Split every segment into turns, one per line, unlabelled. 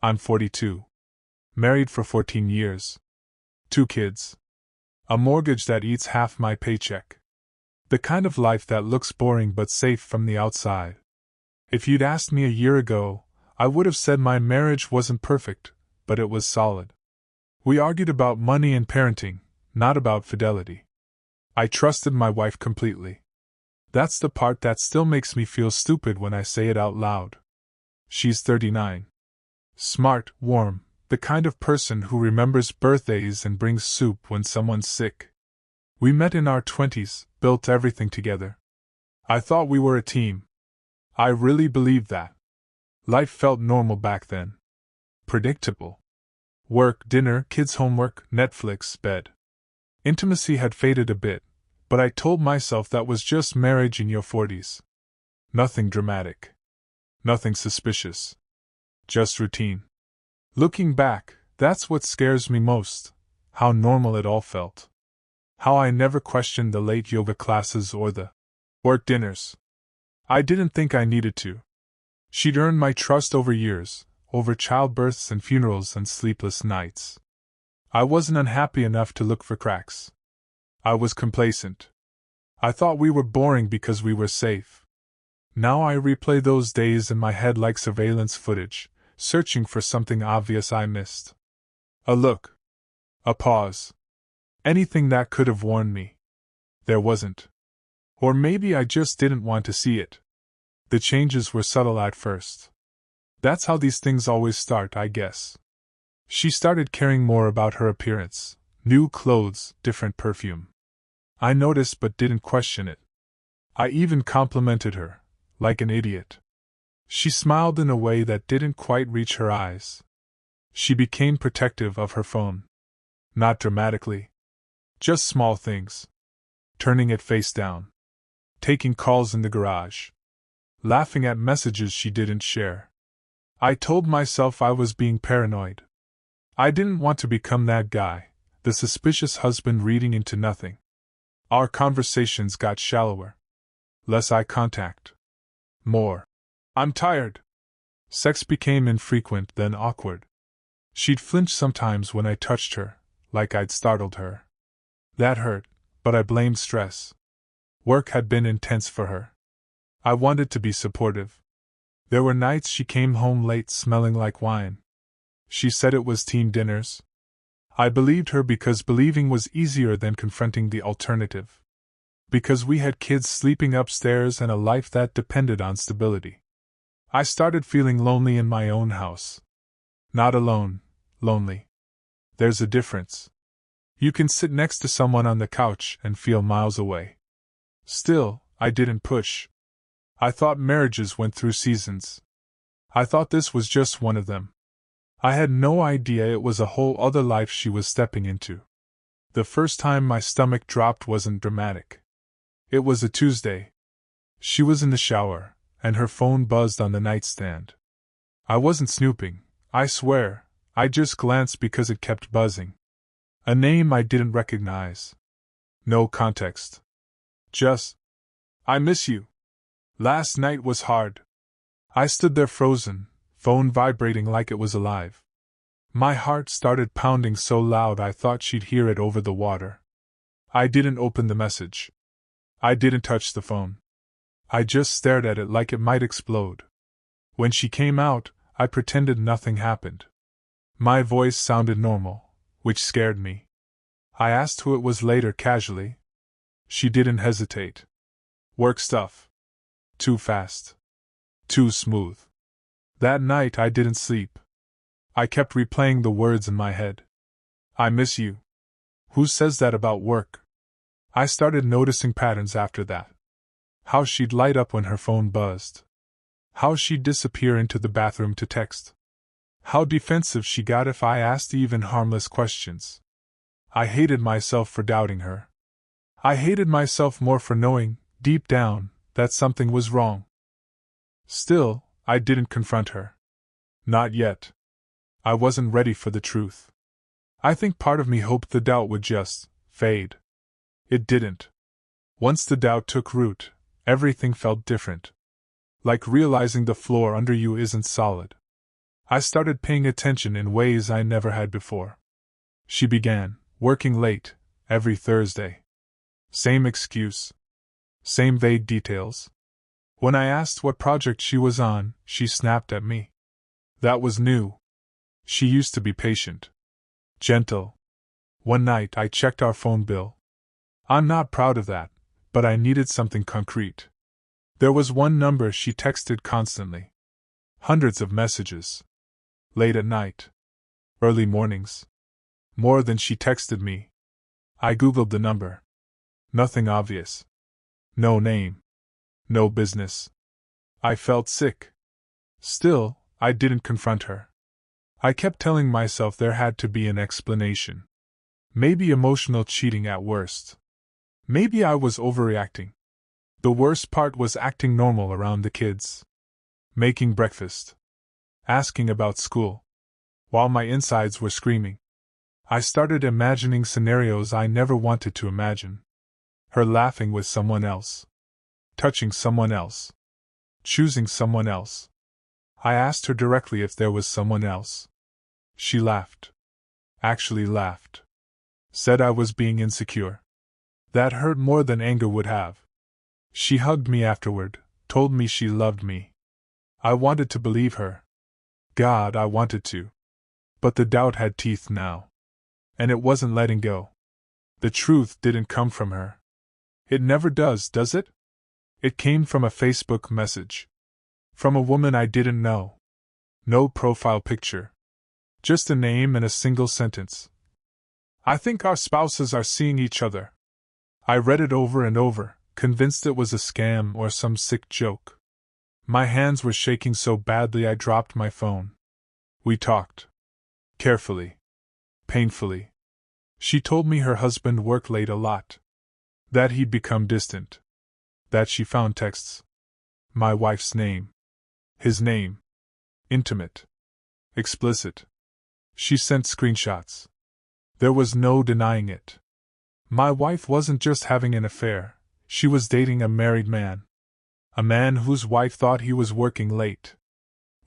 I'm 42. Married for 14 years. 2 kids. A mortgage that eats half my paycheck. The kind of life that looks boring but safe from the outside. If you'd asked me a year ago, I would have said my marriage wasn't perfect, but it was solid. We argued about money and parenting, not about fidelity. I trusted my wife completely. That's the part that still makes me feel stupid when I say it out loud. She's 39. Smart, warm, the kind of person who remembers birthdays and brings soup when someone's sick. We met in our 20s, built everything together. I thought we were a team. I really believed that. Life felt normal back then. Predictable. Work, dinner, kids' homework, Netflix, bed. Intimacy had faded a bit, but I told myself that was just marriage in your 40s. Nothing dramatic. Nothing suspicious. Just routine. Looking back, that's what scares me most, how normal it all felt. How I never questioned the late yoga classes or the work dinners. I didn't think I needed to. She'd earned my trust over years, over childbirths and funerals and sleepless nights. I wasn't unhappy enough to look for cracks. I was complacent. I thought we were boring because we were safe. Now I replay those days in my head like surveillance footage, searching for something obvious I missed. A look. A pause. Anything that could have warned me. There wasn't. Or maybe I just didn't want to see it. The changes were subtle at first. That's how these things always start, I guess. She started caring more about her appearance, new clothes, different perfume. I noticed but didn't question it. I even complimented her, like an idiot. She smiled in a way that didn't quite reach her eyes. She became protective of her phone. Not dramatically. Just small things. Turning it face down. Taking calls in the garage. Laughing at messages she didn't share. I told myself I was being paranoid. I didn't want to become that guy, the suspicious husband reading into nothing. Our conversations got shallower. Less eye contact. More. I'm tired. Sex became infrequent, then awkward. She'd flinch sometimes when I touched her, like I'd startled her. That hurt, but I blamed stress. Work had been intense for her. I wanted to be supportive. There were nights she came home late smelling like wine. She said it was team dinners. I believed her because believing was easier than confronting the alternative. Because we had kids sleeping upstairs and a life that depended on stability. I started feeling lonely in my own house. Not alone, lonely. There's a difference. You can sit next to someone on the couch and feel miles away. Still, I didn't push. I thought marriages went through seasons. I thought this was just one of them. I had no idea it was a whole other life she was stepping into. The first time my stomach dropped wasn't dramatic. It was a Tuesday. She was in the shower, and her phone buzzed on the nightstand. I wasn't snooping, I swear, I just glanced because it kept buzzing. A name I didn't recognize. No context. Just, I miss you. Last night was hard. I stood there frozen, phone vibrating like it was alive. My heart started pounding so loud I thought she'd hear it over the water. I didn't open the message. I didn't touch the phone. I just stared at it like it might explode. When she came out, I pretended nothing happened. My voice sounded normal, which scared me. I asked who it was later casually. She didn't hesitate. Work stuff. Too fast. Too smooth. That night I didn't sleep. I kept replaying the words in my head. I miss you. Who says that about work? I started noticing patterns after that. How she'd light up when her phone buzzed. How she'd disappear into the bathroom to text. How defensive she got if I asked even harmless questions. I hated myself for doubting her. I hated myself more for knowing, deep down, that something was wrong. Still, I didn't confront her. Not yet. I wasn't ready for the truth. I think part of me hoped the doubt would just fade. It didn't. Once the doubt took root, everything felt different. Like realizing the floor under you isn't solid. I started paying attention in ways I never had before. She began working late, every Thursday. Same excuse. Same vague details. When I asked what project she was on, she snapped at me. That was new. She used to be patient. Gentle. One night I checked our phone bill. I'm not proud of that, but I needed something concrete. There was one number she texted constantly. Hundreds of messages. Late at night. Early mornings. More than she texted me. I googled the number. Nothing obvious. No name. No business. I felt sick. Still, I didn't confront her. I kept telling myself there had to be an explanation. Maybe emotional cheating at worst. Maybe I was overreacting. The worst part was acting normal around the kids. Making breakfast. Asking about school. While my insides were screaming. I started imagining scenarios I never wanted to imagine. Her laughing with someone else. Touching someone else. Choosing someone else. I asked her directly if there was someone else. She laughed. Actually laughed. Said I was being insecure. That hurt more than anger would have. She hugged me afterward, told me she loved me. I wanted to believe her. God, I wanted to. But the doubt had teeth now. And it wasn't letting go. The truth didn't come from her. It never does it? It came from a Facebook message. From a woman I didn't know. No profile picture. Just a name and a single sentence. I think our spouses are seeing each other. I read it over and over, convinced it was a scam or some sick joke. My hands were shaking so badly I dropped my phone. We talked. Carefully. Painfully. She told me her husband worked late a lot. That he'd become distant. That she found texts. My wife's name. His name. Intimate. Explicit. She sent screenshots. There was no denying it. My wife wasn't just having an affair, she was dating a married man. A man whose wife thought he was working late.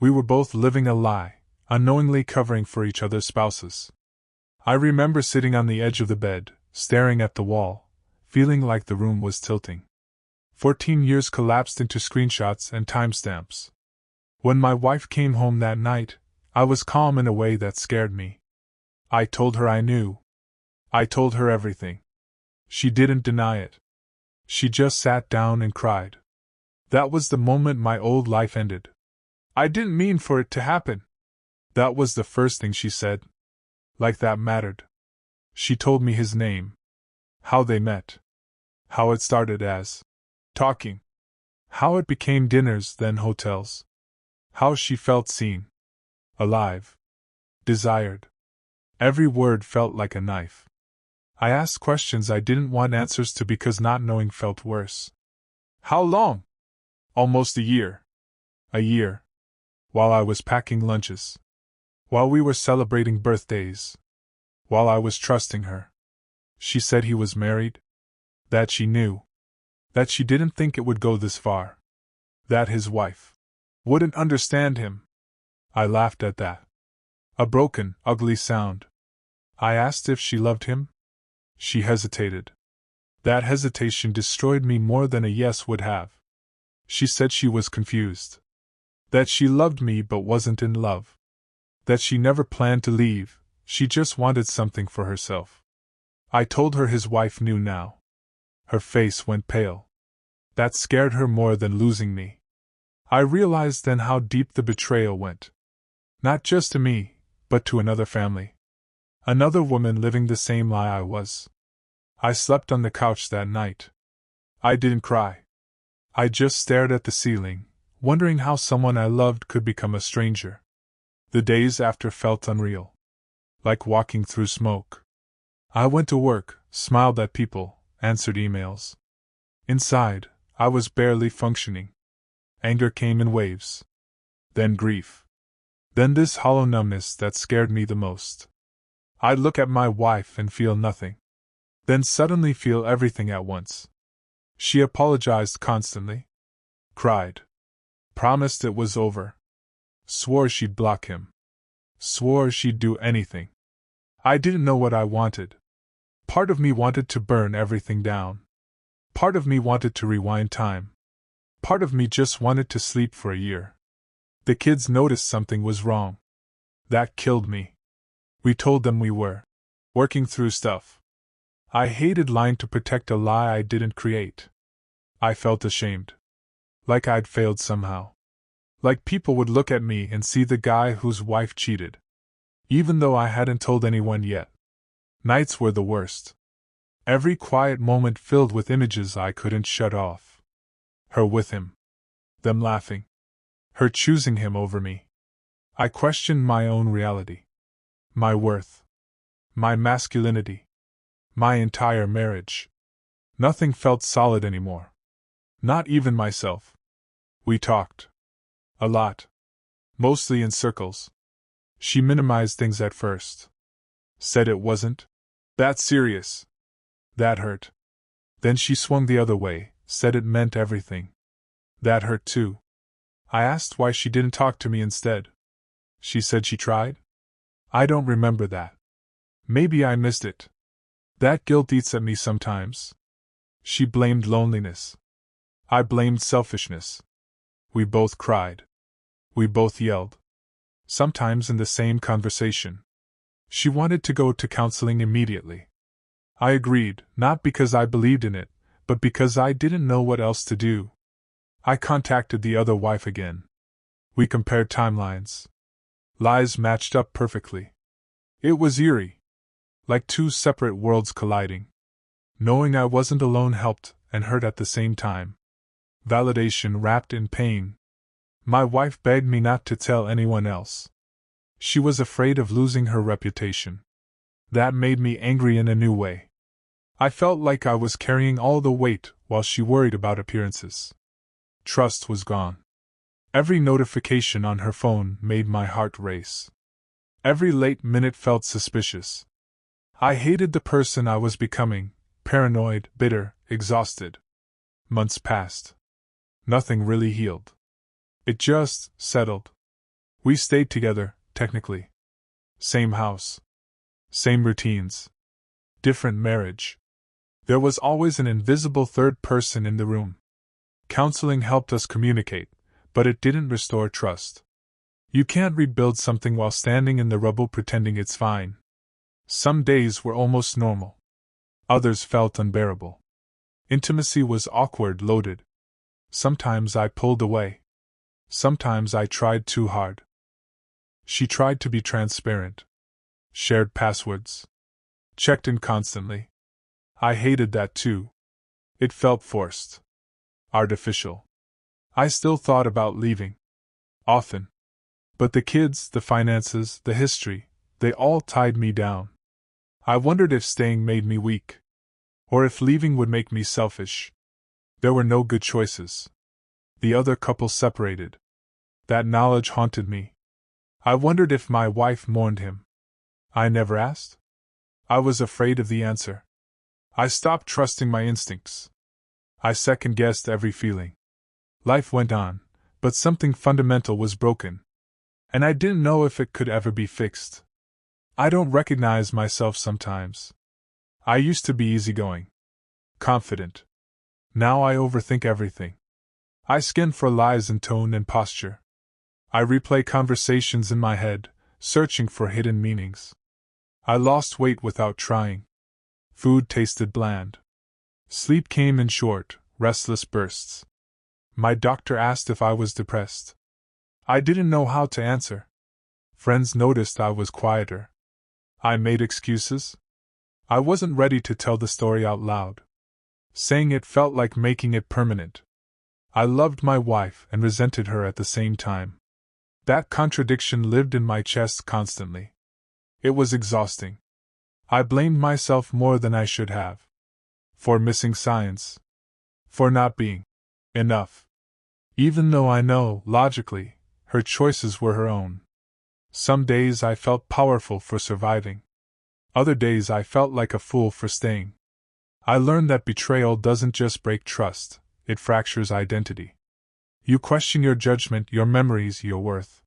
We were both living a lie, unknowingly covering for each other's spouses. I remember sitting on the edge of the bed, staring at the wall, feeling like the room was tilting. 14 years collapsed into screenshots and timestamps. When my wife came home that night, I was calm in a way that scared me. I told her I knew. I told her everything. She didn't deny it. She just sat down and cried. That was the moment my old life ended. I didn't mean for it to happen. That was the first thing she said. Like that mattered. She told me his name. How they met. How it started as talking. How it became dinners, then hotels. How she felt seen. Alive. Desired. Every word felt like a knife. I asked questions I didn't want answers to because not knowing felt worse. How long? Almost a year. A year. While I was packing lunches. While we were celebrating birthdays. While I was trusting her. She said he was married. That she knew. That she didn't think it would go this far. That his wife wouldn't understand him. I laughed at that. A broken, ugly sound. I asked if she loved him. She hesitated. That hesitation destroyed me more than a yes would have. She said she was confused. That she loved me but wasn't in love. That she never planned to leave, she just wanted something for herself. I told her his wife knew now. Her face went pale. That scared her more than losing me. I realized then how deep the betrayal went. Not just to me, but to another family. Another woman living the same lie I was. I slept on the couch that night. I didn't cry. I just stared at the ceiling, wondering how someone I loved could become a stranger. The days after felt unreal. Like walking through smoke. I went to work, smiled at people, answered emails. Inside, I was barely functioning. Anger came in waves. Then grief. Then this hollow numbness that scared me the most. I'd look at my wife and feel nothing. Then suddenly feel everything at once. She apologized constantly. Cried. Promised it was over. Swore she'd block him. Swore she'd do anything. I didn't know what I wanted. Part of me wanted to burn everything down. Part of me wanted to rewind time. Part of me just wanted to sleep for a year. The kids noticed something was wrong. That killed me. We told them we were working through stuff. I hated lying to protect a lie I didn't create. I felt ashamed. Like I'd failed somehow. Like people would look at me and see the guy whose wife cheated. Even though I hadn't told anyone yet. Nights were the worst. Every quiet moment filled with images I couldn't shut off. Her with him. Them laughing. Her choosing him over me. I questioned my own reality. My worth. My masculinity. My entire marriage. Nothing felt solid anymore. Not even myself. We talked. A lot. Mostly in circles. She minimized things at first. Said it wasn't that serious. That hurt. Then she swung the other way, said it meant everything. That hurt too. I asked why she didn't talk to me instead. She said she tried? I don't remember that. Maybe I missed it. That guilt eats at me sometimes. She blamed loneliness. I blamed selfishness. We both cried. We both yelled. Sometimes in the same conversation. She wanted to go to counseling immediately. I agreed, not because I believed in it, but because I didn't know what else to do. I contacted the other wife again. We compared timelines. Lies matched up perfectly. It was eerie. Like two separate worlds colliding. Knowing I wasn't alone helped and hurt at the same time. Validation wrapped in pain. My wife begged me not to tell anyone else. She was afraid of losing her reputation. That made me angry in a new way. I felt like I was carrying all the weight while she worried about appearances. Trust was gone. Every notification on her phone made my heart race. Every late minute felt suspicious. I hated the person I was becoming, paranoid, bitter, exhausted. Months passed. Nothing really healed. It just settled. We stayed together, technically. Same house. Same routines. Different marriage. There was always an invisible third person in the room. Counseling helped us communicate, but it didn't restore trust. You can't rebuild something while standing in the rubble pretending it's fine. Some days were almost normal. Others felt unbearable. Intimacy was awkward, loaded. Sometimes I pulled away. Sometimes I tried too hard. She tried to be transparent. Shared passwords. Checked in constantly. I hated that too. It felt forced. Artificial. I still thought about leaving. Often. But the kids, the finances, the history, they all tied me down. I wondered if staying made me weak. Or if leaving would make me selfish. There were no good choices. The other couple separated. That knowledge haunted me. I wondered if my wife mourned him. I never asked. I was afraid of the answer. I stopped trusting my instincts. I second-guessed every feeling. Life went on, but something fundamental was broken. And I didn't know if it could ever be fixed. I don't recognize myself sometimes. I used to be easygoing. Confident. Now I overthink everything. I scan for lies in tone and posture. I replay conversations in my head, searching for hidden meanings. I lost weight without trying. Food tasted bland. Sleep came in short, restless bursts. My doctor asked if I was depressed. I didn't know how to answer. Friends noticed I was quieter. I made excuses. I wasn't ready to tell the story out loud. Saying it felt like making it permanent. I loved my wife and resented her at the same time. That contradiction lived in my chest constantly. It was exhausting. I blamed myself more than I should have. For missing signs. For not being enough. Even though I know, logically, her choices were her own. Some days I felt powerful for surviving. Other days I felt like a fool for staying. I learned that betrayal doesn't just break trust, it fractures identity. You question your judgment, your memories, your worth.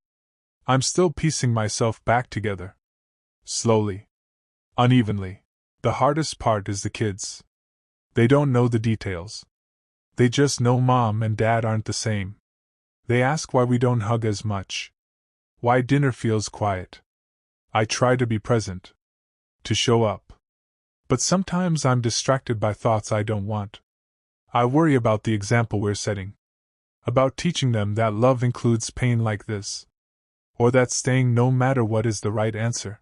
I'm still piecing myself back together. Slowly. Unevenly. The hardest part is the kids. They don't know the details. They just know Mom and Dad aren't the same. They ask why we don't hug as much. Why dinner feels quiet. I try to be present. To show up. But sometimes I'm distracted by thoughts I don't want. I worry about the example we're setting. About teaching them that love includes pain like this. Or that staying no matter what is the right answer.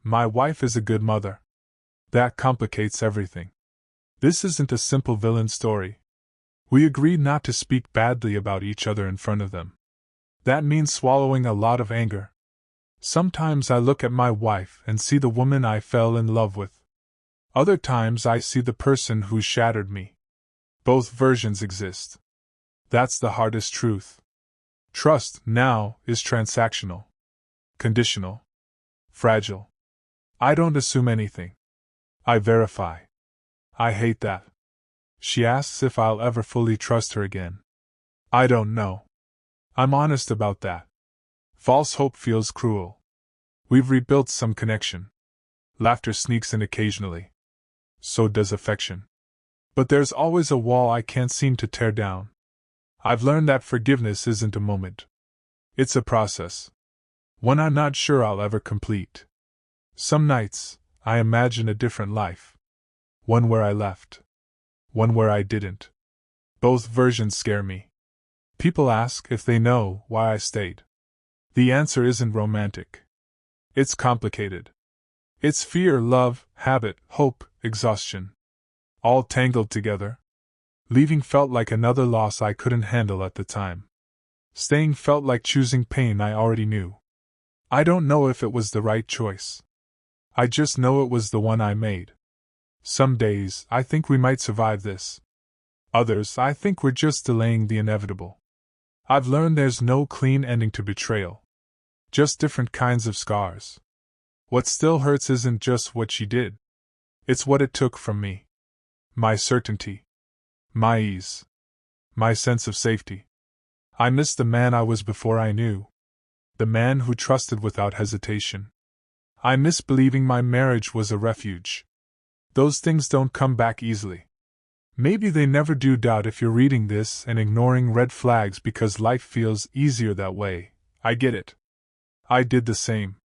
My wife is a good mother. That complicates everything. This isn't a simple villain story. We agreed not to speak badly about each other in front of them. That means swallowing a lot of anger. Sometimes I look at my wife and see the woman I fell in love with. Other times I see the person who shattered me. Both versions exist. That's the hardest truth. Trust, now, is transactional. Conditional. Fragile. I don't assume anything. I verify. I hate that. She asks if I'll ever fully trust her again. I don't know. I'm honest about that. False hope feels cruel. We've rebuilt some connection. Laughter sneaks in occasionally. So does affection. But there's always a wall I can't seem to tear down. I've learned that forgiveness isn't a moment. It's a process. One I'm not sure I'll ever complete. Some nights, I imagine a different life. One where I left. One where I didn't. Both versions scare me. People ask if they know why I stayed. The answer isn't romantic. It's complicated. It's fear, love, habit, hope, exhaustion. All tangled together. Leaving felt like another loss I couldn't handle at the time. Staying felt like choosing pain I already knew. I don't know if it was the right choice. I just know it was the one I made. Some days, I think we might survive this. Others, I think we're just delaying the inevitable. I've learned there's no clean ending to betrayal. Just different kinds of scars. What still hurts isn't just what she did. It's what it took from me. My certainty. My ease. My sense of safety. I miss the man I was before I knew. The man who trusted without hesitation. I miss believing my marriage was a refuge. Those things don't come back easily. Maybe they never do. If you're reading this and ignoring red flags because life feels easier that way, I get it. I did the same.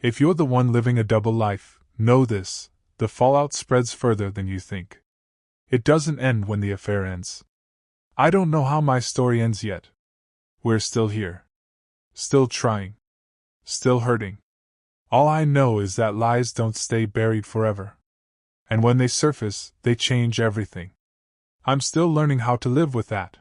If you're the one living a double life, know this: the fallout spreads further than you think. It doesn't end when the affair ends. I don't know how my story ends yet. We're still here. Still trying. Still hurting. All I know is that lies don't stay buried forever. And when they surface, they change everything. I'm still learning how to live with that.